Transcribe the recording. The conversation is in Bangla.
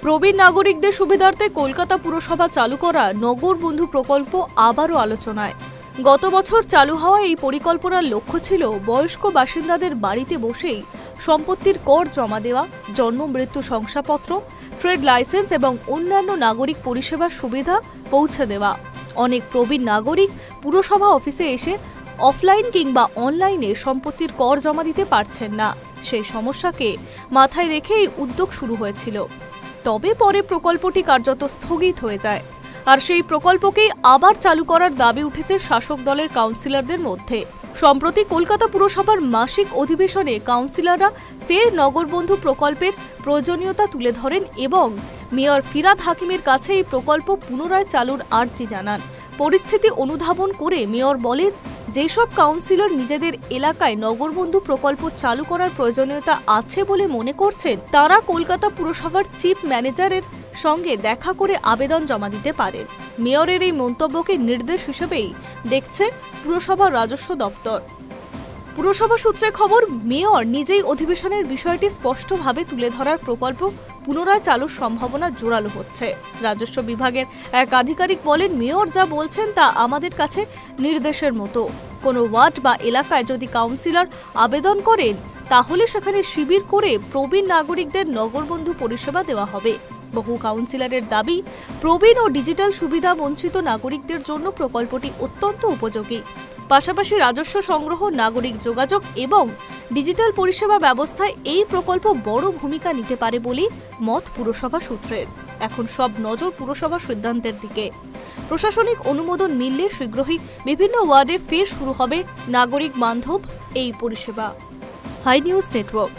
প্রবীণ নাগরিকদের সুবিধার্থে কলকাতা পুরসভা চালু করা নগর বন্ধু প্রকল্প আবারও আলোচনায়। গত বছর চালু হওয়া এই পরিকল্পনার লক্ষ্য ছিল বয়স্ক বাসিন্দাদের বাড়িতে বসেই সম্পত্তির কর জমা দেওয়া, জন্ম মৃত্যু শংসাপত্র, ট্রেড লাইসেন্স এবং অন্যান্য নাগরিক পরিষেবার সুবিধা পৌঁছে দেওয়া। অনেক প্রবীণ নাগরিক পুরসভা অফিসে এসে অফলাইন কিংবা অনলাইনে সম্পত্তির কর জমা দিতে পারছেন না। সেই সমস্যাকে মাথায় রেখে এই উদ্যোগ শুরু হয়েছিল। তবে পরে প্রকল্পটি কার্যত স্থগিত হয়ে যায়। আর সেই প্রকল্পকেই আবার চালু করার দাবি উঠেছে শাসক দলের কাউন্সিলরদের মধ্যে। সম্প্রতি কলকাতা পুরসভার মাসিক অধিবেশনে কাউন্সিলররা ফের নগরবন্ধু প্রকল্পের প্রয়োজনীয়তা তুলে ধরেন এবং মেয়র ফিরাদ হাকিমের কাছে এই প্রকল্প পুনরায় চালুর আর্জি জানান। পরিস্থিতি অনুধাবন করে মেয়র বলেন, যেসব কাউন্সিলর নিজেদের এলাকায় নগরবন্ধু প্রকল্প চালু করার প্রয়োজনীয়তা আছে বলে মনে করছেন, তারা কলকাতা পুরসভার চিফ ম্যানেজারের সঙ্গে দেখা করে আবেদন জমা দিতে পারেন। মেয়রের এই মন্তব্যকে নির্দেশ হিসেবেই দেখছে পুরসভার রাজস্ব দপ্তর। পুরসভা সূত্রে খবর, মেয়র নিজেই অধিবেশনের বিষয়টি স্পষ্টভাবে তুলে ধরার প্রকল্প পুনরায় চালুর সম্ভাবনা জোরালো হচ্ছে। রাজস্ব বিভাগের এক আধিকারিক বলেন, মেয়র যা বলছেন তা আমাদের কাছে নির্দেশের মতো। কোনো ওয়ার্ড বা এলাকায় যদি কাউন্সিলর আবেদন করেন, তাহলে সেখানে শিবির করে প্রবীণ নাগরিকদের নগরবন্ধু পরিষেবা দেওয়া হবে। বহু কাউন্সিলরের দাবি, প্রবীণ ও ডিজিটাল সুবিধা বঞ্চিত নাগরিকদের জন্য প্রকল্পটি অত্যন্ত উপযোগী। পাশাপাশি রাজস্ব সংগ্রহ, নাগরিক যোগাযোগ এবং ডিজিটাল পরিষেবা ব্যবস্থায় এই প্রকল্প বড় ভূমিকা নিতে পারে বলে মত পুরসভা সূত্রের। এখন সব নজর পুরসভার সিদ্ধান্তের দিকে। প্রশাসনিক অনুমোদন মিললে শীঘ্রই বিভিন্ন ওয়ার্ডে ফের শুরু হবে নাগরিক বান্ধব এই পরিষেবা। Hi news network.